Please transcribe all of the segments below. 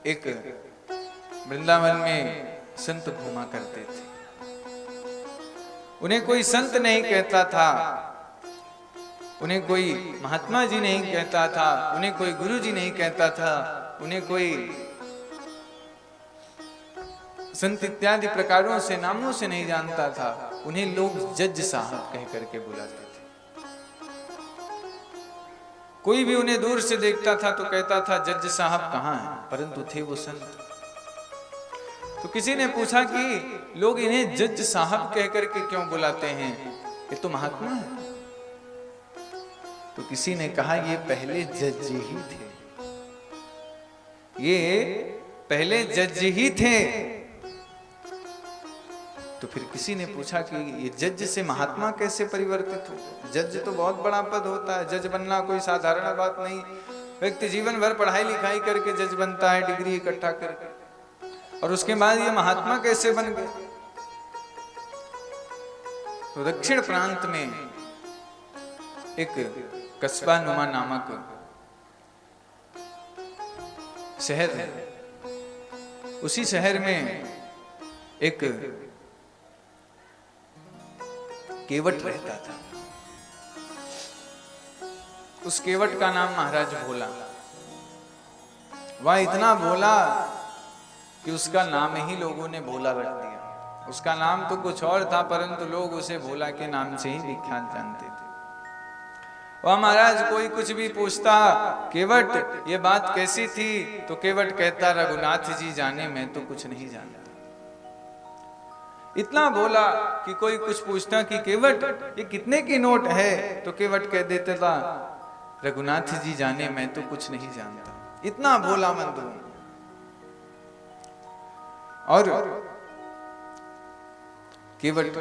एक वृंदावन में संत घूमा करते थे। उन्हें कोई संत नहीं कहता था, उन्हें कोई महात्मा जी नहीं कहता था, उन्हें कोई गुरु जी नहीं कहता था, उन्हें कोई संत इत्यादि प्रकारों से नामों से नहीं जानता था। उन्हें लोग जज साहब कह करके बुलाते थे। कोई भी उन्हें दूर से देखता था तो कहता था जज साहब कहाँ हैं, परंतु थे वो संत। तो किसी ने पूछा कि लोग इन्हें जज साहब कह करके क्यों बुलाते हैं, ये तो महात्मा है। तो किसी ने कहा ये पहले जज ही थे, ये पहले जज ही थे। तो फिर किसी ने पूछा कि ये जज से महात्मा कैसे परिवर्तित हो? जज तो बहुत बड़ा पद होता है, जज बनना कोई साधारण बात नहीं। व्यक्ति जीवन भर पढ़ाई लिखाई करके जज बनता है, डिग्री इकट्ठा करके, और उसके बाद ये महात्मा कैसे बन गए? तो दक्षिण प्रांत में एक कस्बा नुमा नामक शहर है। उसी शहर में एक केवट रहता था। उस केवट का नाम महाराज भोला। वह इतना भोला कि उसका नाम ही लोगों ने भोला रख दिया। उसका नाम तो कुछ और था, परंतु लोग उसे भोला के नाम से ही विख्यात जानते थे। वह महाराज कोई कुछ भी पूछता, केवट ये बात कैसी थी, तो केवट कहता रघुनाथ जी जाने, मैं तो कुछ नहीं जानता। इतना बोला कि कोई कुछ पूछता कि केवट ये कितने की नोट है, तो केवट कह देता था रघुनाथ जी जाने, मैं तो कुछ नहीं जानता। इतना बोला मंदू। और केवट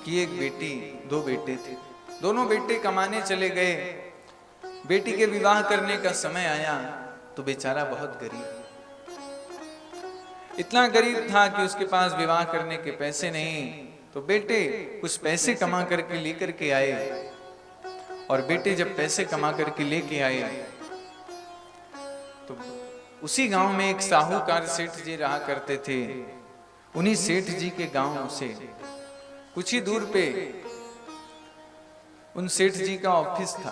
की एक बेटी, दो बेटे थे। दोनों बेटे कमाने चले गए। बेटी के विवाह करने का समय आया तो बेचारा बहुत गरीब, इतना गरीब था कि उसके पास विवाह करने के पैसे नहीं। तो बेटे कुछ पैसे कमा करके लेकर के आए, और बेटे जब पैसे कमा करके लेके आए तो उसी गांव में एक साहूकार सेठ जी रहा करते थे। उन्हीं सेठ जी के गांव से कुछ ही दूर पे उन सेठ जी का ऑफिस था।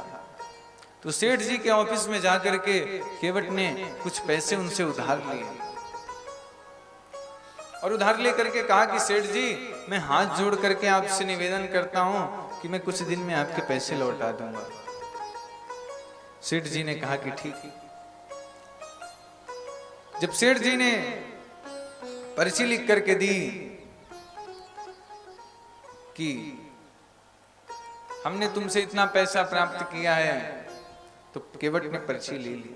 तो सेठ जी के ऑफिस में जाकर के केवट ने कुछ पैसे उनसे उधार लिए, और उधार लेकर के कहा कि सेठ जी मैं हाथ जोड़ करके आपसे निवेदन करता हूं कि मैं कुछ दिन में आपके पैसे लौटा दूंगा। सेठ जी ने कहा कि ठीक है। जब सेठ जी ने पर्ची लिख करके दी कि हमने तुमसे इतना पैसा प्राप्त किया है, तो केवट ने पर्ची ले ली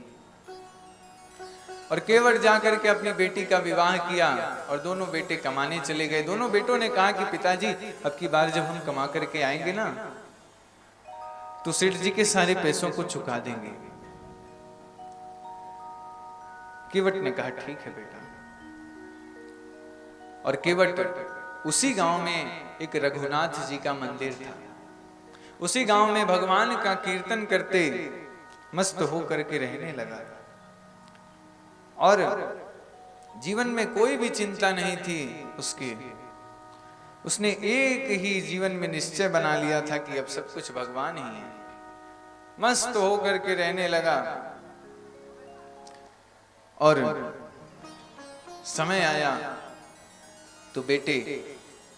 और केवट जाकर के अपनी बेटी का विवाह किया, और दोनों बेटे कमाने चले गए। दोनों बेटों ने कहा कि पिताजी अब की बार जब हम कमा करके आएंगे ना, तो सेठ जी के सारे पैसों को चुका देंगे। केवट ने कहा ठीक है बेटा। और केवट उसी गांव में एक रघुनाथ जी का मंदिर था। उसी गांव में भगवान का कीर्तन करते मस्त हो करके रहने लगा, और जीवन में कोई भी चिंता नहीं थी उसके। उसने एक ही जीवन में निश्चय बना लिया था कि अब सब कुछ भगवान ही है। मस्त हो करके रहने लगा, और समय आया तो बेटे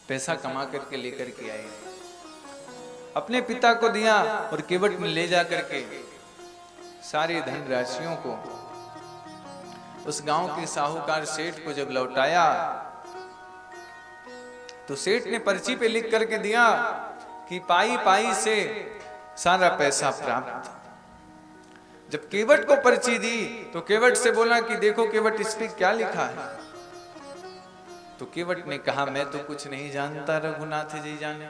पैसा कमा करके लेकर के आए, अपने पिता को दिया, और केवट ने ले जा करके सारी धन राशियों को उस गांव के साहूकार सेठ को जब लौटाया, तो सेठ ने पर्ची पे लिख करके दिया कि पाई पाई से सारा पैसा प्राप्त। जब केवट को पर्ची दी तो केवट से बोला कि देखो केवट इस पे क्या लिखा है। तो केवट ने कहा मैं तो कुछ नहीं जानता रघुनाथ जी जाने।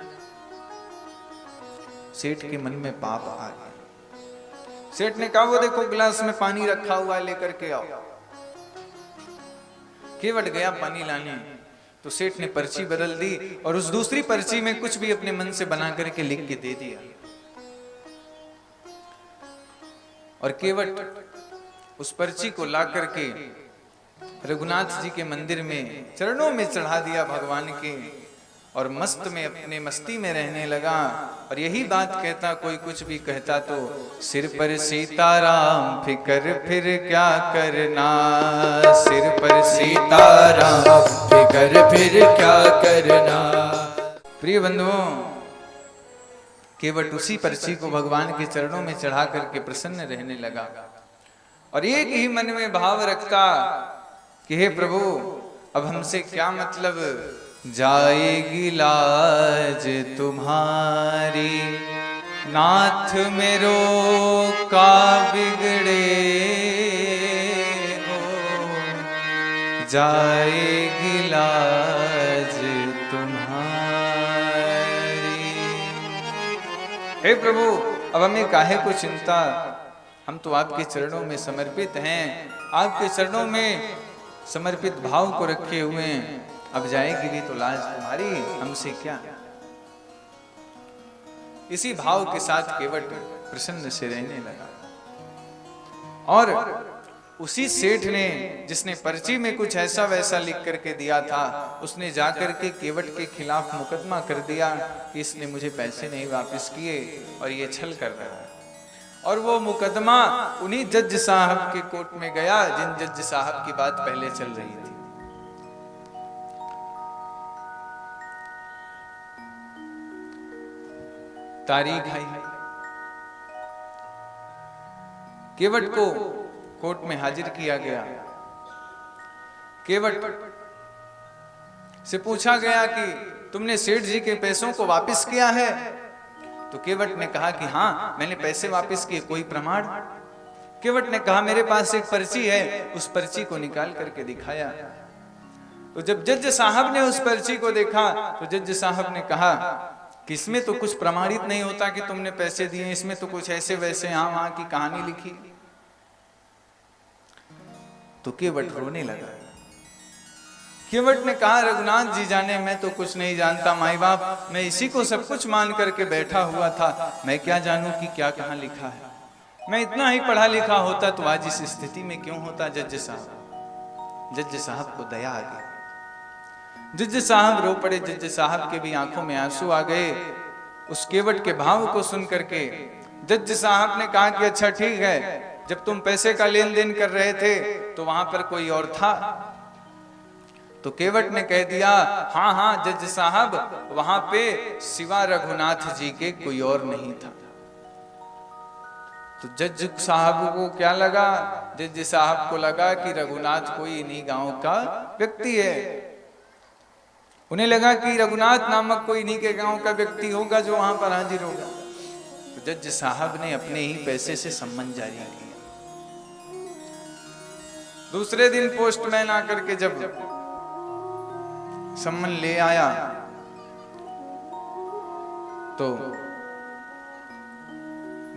सेठ के मन में पाप आ गया। सेठ ने कहा वो देखो गिलास में पानी रखा हुआ है, लेकर के आओ। केवट गया पानी लाने, तो सेठ ने पर्ची बदल दी और उस दूसरी पर्ची में कुछ भी अपने मन से बना करके लिख के दे दिया। और केवट उस पर्ची को ला करके रघुनाथ जी के मंदिर में चरणों में चढ़ा दिया भगवान के, और मस्त में अपने मस्ती में रहने लगा। और यही बात कहता, कोई कुछ भी कहता तो सिर पर सीताराम फिकर फिर क्या करना, सिर पर सीताराम फिकर फिर क्या करना। प्रिय बंधुओं, केवट उसी पर्ची को भगवान के चरणों में चढ़ा करके प्रसन्न रहने लगा, और एक ही मन में भाव रखता कि हे प्रभु, अब हमसे क्या मतलब, जाएगी लाज तुम्हारी, नाथ मेरो का बिगड़े हो, जाएगी लाज तुम्हारी। हे प्रभु, अब हमें काहे को चिंता, हम तो आपके चरणों में समर्पित हैं, आपके चरणों में समर्पित भाव को रखे हुए हैं, अब जाएगी भी तो लाज तुम्हारी, हमसे क्या। इसी भाव के साथ केवट प्रसन्न से रहने लगा। और उसी सेठ ने, जिसने पर्ची में कुछ ऐसा वैसा लिख करके दिया था, उसने जाकर के केवट के खिलाफ मुकदमा कर दिया कि इसने मुझे पैसे नहीं वापस किए और ये छल कर रहा है। और वो मुकदमा उन्हीं जज साहब के कोर्ट में गया, जिन जज साहब की बात पहले चल रही थी। तारीख आई, केवट को कोर्ट में हाजिर किया गया। केवट से पूछा गया कि तुमने सेठ जी के पैसों को वापस किया है? तो केवट ने कहा कि हाँ, मैंने पैसे वापस किए, कोई प्रमाण? केवट ने कहा मेरे पास एक पर्ची है, उस पर्ची को निकाल करके दिखाया। तो जब जज साहब ने उस पर्ची को देखा तो जज साहब ने कहा कि इसमें तो कुछ प्रमाणित नहीं होता कि तुमने पैसे दिए, इसमें तो कुछ ऐसे वैसे यहाँ वहां की कहानी लिखी। तो केवट रोने लगा। केवट ने कहा रघुनाथ जी जाने, मैं तो कुछ नहीं जानता, माई बाप, मैं इसी को सब कुछ मान करके बैठा हुआ था, मैं क्या जानूं कि क्या कहाँ लिखा है। मैं इतना ही पढ़ा लिखा होता तो आज इस स्थिति में क्यों होता। जज साहब को दया आ गई। जज साहब रो पड़े। जज साहब के भी आंखों में आंसू आ गए उस केवट के भाव को सुन करके। जज साहब ने कहा कि अच्छा ठीक है, जब तुम पैसे का लेन देन कर रहे थे तो वहां पर कोई और था? तो केवट ने कह दिया हाँ हाँ जज साहब, वहां पे सिवा रघुनाथ जी के कोई और नहीं था। तो जज साहब को क्या लगा? जज साहब को लगा कि रघुनाथ कोई इन्हीं गांव का व्यक्ति है। उन्हें लगा कि रघुनाथ नामक कोई इन्हीं के गांव का व्यक्ति होगा जो वहां पर हाजिर होगा। तो जज साहब ने अपने ही पैसे से सम्मन जारी किया। दूसरे दिन पोस्टमैन आकर के जब सम्मन ले आया तो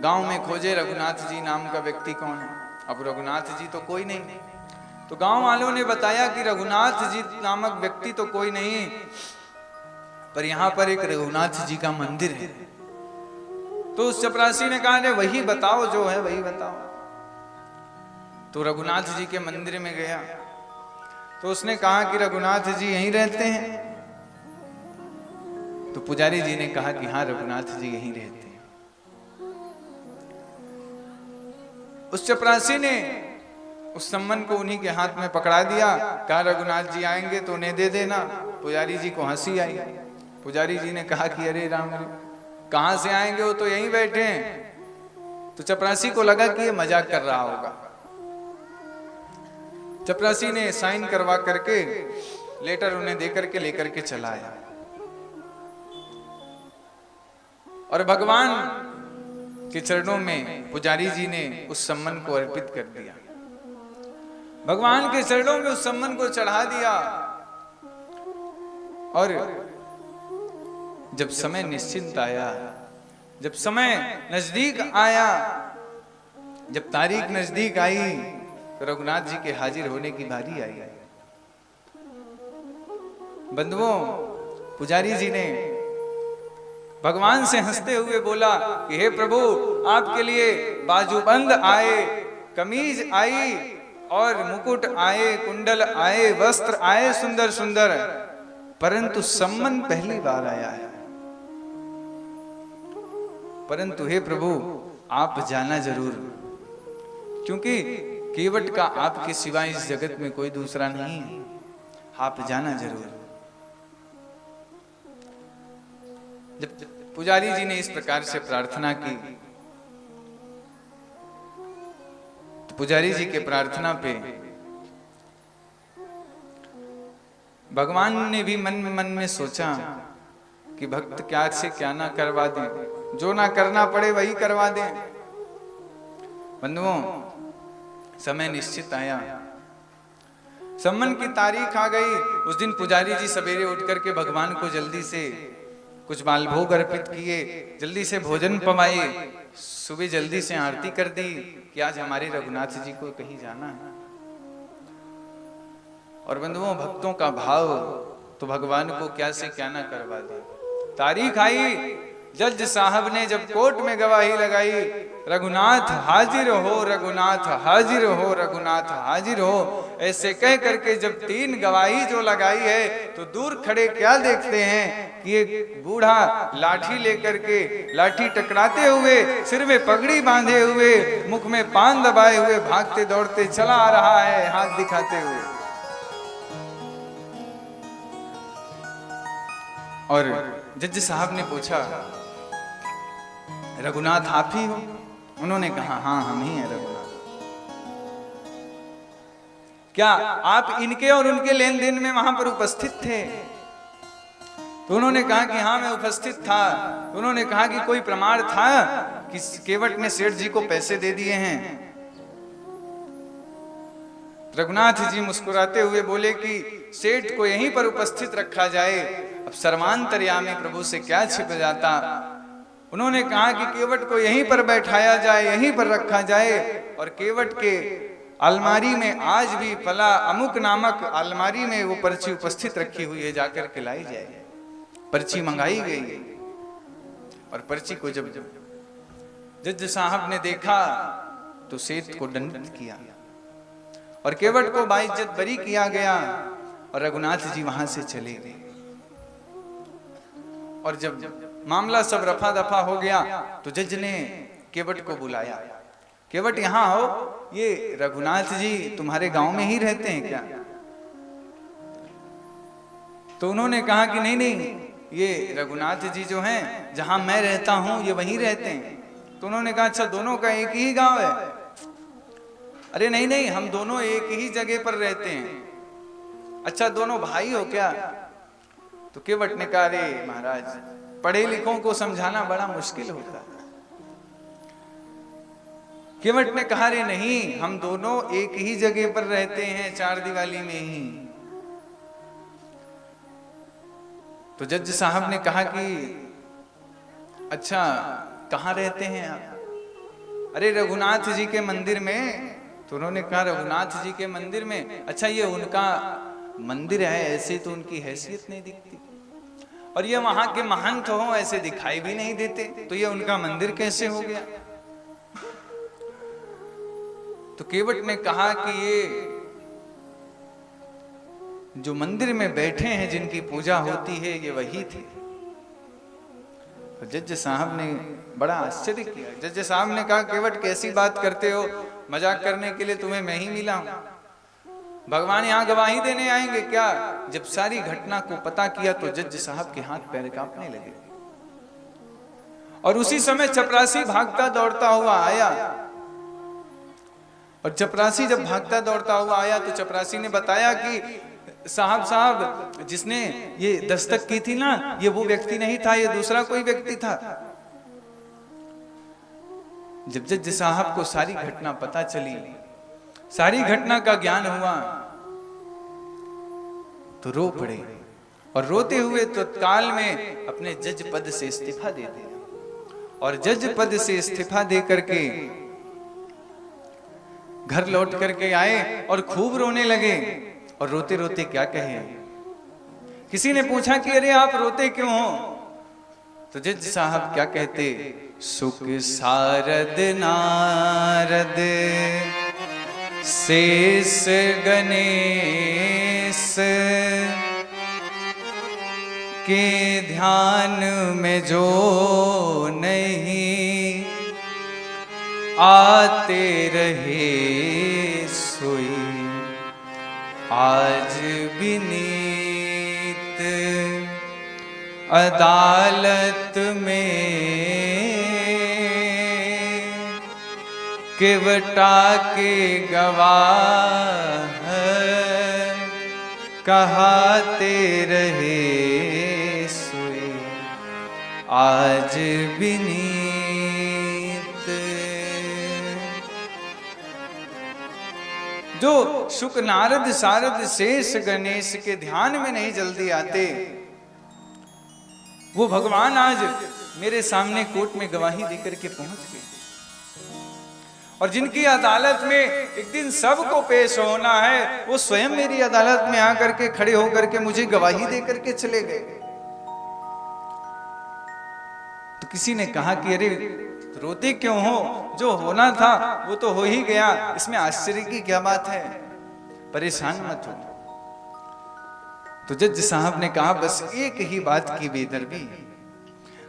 गांव में खोजे रघुनाथ जी नाम का व्यक्ति कौन है। अब रघुनाथ जी तो कोई नहीं। तो गांव वालों ने बताया कि रघुनाथ जी नामक व्यक्ति तो कोई नहीं, पर यहां पर एक रघुनाथ जी का मंदिर है। तो उस चपरासी ने कहा वही बताओ, जो है वही बताओ। तो रघुनाथ जी के मंदिर में गया तो उसने कहा कि रघुनाथ जी यहीं रहते हैं। तो पुजारी जी ने कहा कि हाँ रघुनाथ जी यहीं रहते हैं। उस चपरासी ने उस सम्मन को उन्हीं के हाथ में पकड़ा दिया। कहा रघुनाथ जी आएंगे तो उन्हें दे देना। पुजारी जी को हंसी आई। पुजारी जी ने कहा कि अरे राम, कहां से आएंगे, वो तो यहीं बैठे हैं। तो चपरासी को लगा कि ये मजाक कर रहा होगा। चपरासी ने साइन करवा करके लेटर उन्हें दे करके लेकर के चला आया और भगवान के चरणों में पुजारी जी ने उस सम्मन को अर्पित कर दिया। भगवान के चरणों में उस सम्मन को चढ़ा दिया। और जब समय निश्चिंत आया, जब समय नजदीक आया, जब तारीख नजदीक आई तो रघुनाथ जी के हाजिर होने की बारी आई। बंधुओं, पुजारी जी ने भगवान से हंसते हुए बोला कि हे प्रभु, आपके लिए बाजूबंद आए, कमीज आई और मुकुट आए, कुंडल आए, वस्त्र आए सुंदर सुंदर, परंतु सम्मन पहली बार आया है। परंतु हे प्रभु आप जाना जरूर, क्योंकि केवट का आपके सिवा इस जगत में कोई दूसरा नहीं, आप जाना जरूर। जब पुजारी जी ने इस प्रकार से प्रार्थना की तो पुजारी जी के प्रार्थना पे भगवान ने भी मन में सोचा कि भक्त क्या से क्या ना करवा दें, जो ना करना पड़े वही करवा दें। बंधुओं, समय निश्चित आया, सम्मन की तारीख आ गई। उस दिन पुजारी जी सवेरे उठ करके भगवान को जल्दी से कुछ मालभोग अर्पित किए, जल्दी से भोजन पवाए, सुबह जल्दी से आरती कर दी कि आज हमारे रघुनाथ जी को कहीं जाना है। और बंधुओं, भक्तों का भाव तो भगवान को क्या से क्या ना करवा दे। तारीख आई, जज साहब ने जब कोर्ट में गवाही लगाई, रघुनाथ हाजिर हो, रघुनाथ हाजिर हो, रघुनाथ हाजिर हो, ऐसे कह करके जब 3 गवाही जो लगाई है, तो दूर खड़े क्या देखते हैं कि एक बूढ़ा लाठी लेकर के, लाठी टकराते हुए, सिर में पगड़ी बांधे हुए, मुख में पान दबाए हुए, भागते दौड़ते चला आ रहा है, हाथ दिखाते हुए। और जज साहब ने पूछा, रघुनाथ आप ही हो? उन्होंने कहा हाँ हम ही हैं रघुनाथ। क्या आप इनके और उनके लेन देन में वहां पर उपस्थित थे? तो उन्होंने कहा कि हाँ मैं उपस्थित था। तो उन्होंने कहा कि कोई प्रमाण था कि केवट ने सेठ जी को पैसे दे दिए हैं? रघुनाथ जी मुस्कुराते हुए बोले कि सेठ को यहीं पर उपस्थित रखा जाए, अब सर्वांतर्यामी प्रभु से क्या छिप जाता। उन्होंने कहा कि केवट को यहीं पर बैठाया जाए, यहीं पर रखा जाए, और केवट के अलमारी में आज भी फला अमुक नामक अलमारी में वो पर्ची उपस्थित रखी हुई है, जाकर के लाई जाए। पर्ची मंगाई गई और पर्ची को जब जज साहब ने देखा तो सेठ को दंडित किया और केवट को बाइज्जत बरी किया गया और रघुनाथ जी वहां से चले गए। और जब मामला सब रफा दफा हो गया तो जज ने केवट को बुलाया, केवट यहाँ हो, ये रघुनाथ जी तुम्हारे गांव में ही रहते हैं क्या? तो उन्होंने कहा कि नहीं नहीं, ये रघुनाथ जी जो हैं जहां मैं रहता हूं ये वहीं रहते हैं। तो उन्होंने कहा अच्छा दोनों का एक ही गांव है? अरे नहीं नहीं, हम दोनों एक ही जगह पर रहते हैं। अच्छा दोनों भाई हो क्या? तो केवट ने कहा अरे महाराज, पढ़े लिखों को समझाना बड़ा मुश्किल होता है। केवट ने कहा रे नहीं, हम दोनों एक ही जगह पर रहते हैं, 4 दीवाली में ही। तो जज साहब ने कहा कि अच्छा कहाँ रहते हैं आप? अरे रघुनाथ जी के मंदिर में। तो उन्होंने कहा रघुनाथ जी के मंदिर में? अच्छा ये उनका मंदिर है, ऐसे तो उनकी हैसियत नहीं दिखती, और ये वहां के महंत हो ऐसे दिखाई भी नहीं देते, तो ये उनका मंदिर कैसे हो गया? तो केवट ने कहा कि ये जो मंदिर में बैठे हैं जिनकी पूजा होती है ये वही थे। तो जज साहब ने बड़ा आश्चर्य किया। जज साहब ने कहा केवट कैसी बात करते हो, मजाक करने के लिए तुम्हें मैं ही मिला हूं, भगवान यहाँ गवाही देने आएंगे क्या? जब सारी घटना को पता किया तो जज साहब के हाथ पैर कांपने लगे। और उसी समय चपरासी भागता दौड़ता हुआ आया, और चपरासी जब भागता दौड़ता हुआ आया तो चपरासी ने बताया कि साहब जिसने ये दस्तक की थी ना, ये वो व्यक्ति नहीं था, ये दूसरा कोई व्यक्ति था। जब जज साहब को सारी घटना पता चली, सारी घटना का ज्ञान हुआ, तो रो पड़े और रोते हुए तत्काल में अपने जज पद से इस्तीफा दे दिया। और जज पद से इस्तीफा दे करके घर लौट करके आए और खूब रोने लगे। और रोते रोते क्या कहे? किसी ने पूछा कि अरे आप रोते क्यों हो? तो जज साहब क्या कहते? सुख सारद नारद शेष गणेश के ध्यान में जो नहीं आते रहे सोई आज विनीत अदालत में केवटा के गवाह कहाते रहे सोई आज विनीत। जो शुक नारद सारद शेष गणेश के ध्यान में नहीं जल्दी आते, वो भगवान आज मेरे सामने कोर्ट में गवाही देकर के पहुंच गए। और जिनकी अदालत में एक दिन सबको पेश होना है, वो स्वयं मेरी अदालत में आकर के खड़े होकर के मुझे गवाही देकर के चले गए। तो किसी ने कहा कि अरे रोते क्यों हो, जो होना था वो तो हो ही गया, इसमें आश्चर्य की क्या बात है, परेशान मत हो। तो जज साहब ने कहा बस एक ही बात की बेदर्दी,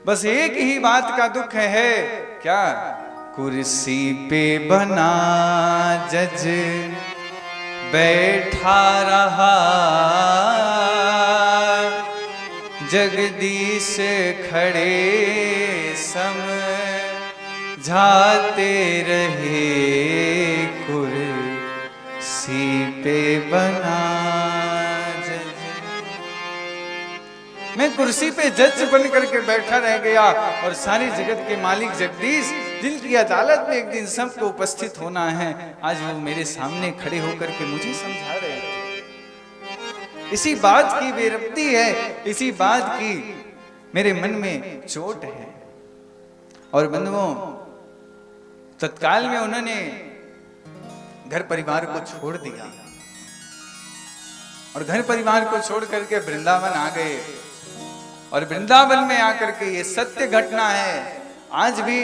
बस एक ही बात का दुख है। क्या? कुर्सी पे बना जज बैठा रहा, जगदीश खड़े समझाते रहे। कुर्सी पे बना जज, मैं कुर्सी पे जज बन करके बैठा रह गया और सारी जगत के मालिक जगदीश, जिनकी अदालत में एक दिन सबको उपस्थित होना है, आज वो मेरे सामने खड़े होकर के मुझे समझा रहे हैं। इसी बात की बेरब्ती है, इसी बात की मेरे मन में चोट है। और बंधुओं, तत्काल में उन्होंने घर परिवार को छोड़ दिया और घर परिवार को छोड़ करके वृंदावन आ गए। और वृंदावन में आकर के ये सत्य घटना है, आज भी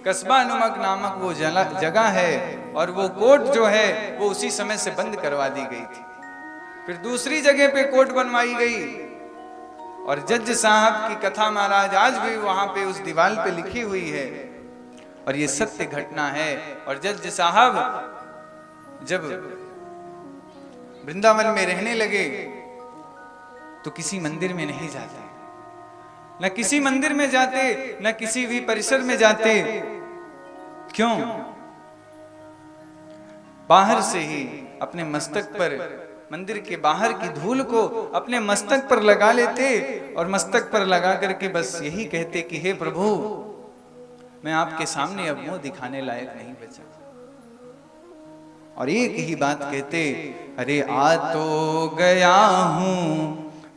कस्बा नुमक नामक वो जगह है और वो कोर्ट जो है वो उसी समय से बंद करवा दी गई थी। फिर दूसरी जगह पे कोर्ट बनवाई गई और जज साहब की कथा महाराज आज भी वहां पे उस दीवार पे लिखी हुई है और ये सत्य घटना है। और जज साहब जब वृंदावन में रहने लगे तो किसी मंदिर में नहीं जाते, न किसी मंदिर में जाते, न किसी भी परिसर में जाते। क्यों? बाहर से ही अपने मस्तक पर, मंदिर के बाहर की धूल को अपने मस्तक पर लगा लेते और मस्तक पर लगा करके बस यही कहते कि हे प्रभु, मैं आपके सामने अब मुंह दिखाने लायक नहीं बचा। और एक ही बात कहते, अरे आ तो गया हूं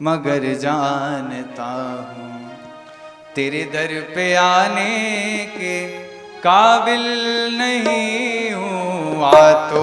मगर जानता हूं तेरे दर पे आने के काबिल नहीं हूं। आ तो